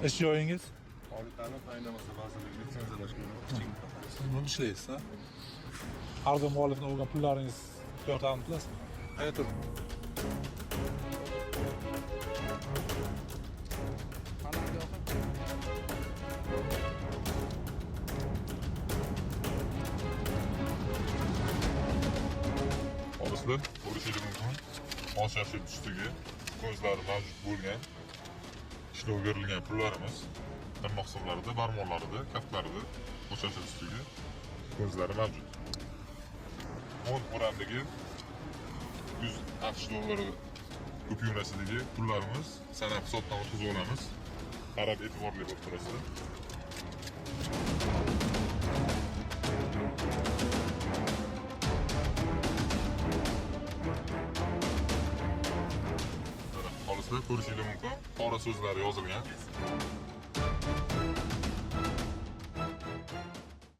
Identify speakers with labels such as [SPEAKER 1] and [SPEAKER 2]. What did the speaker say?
[SPEAKER 1] Ish joyingiz?
[SPEAKER 2] Oliy tayinlamasa vazirlik litsenziyalashgan
[SPEAKER 1] Siz buni ishlaysiz, ha? Arzon muallifdan olgan pullaringiz to'rtani bilasizmi? Tur.
[SPEAKER 2] Olislar ko'rishingiz mumkin. Moshashli tusdagi ko'zlari mavjud bo'lgan ishlov berilgan pullarimiz tirnoq simlarida, barmoqlarida, kaftlarida moshashli tusdagi ko'zlari mavjud. 10 gramdagi 100 AQSh dollari kupyurasidagi pullarimiz sanab hisobdan o'tkazib olamiz. Qarab e'tiborli bo'lib turasizlar. Olislar ko'rishingiz mumkin. Qora so'zlar yozilgan.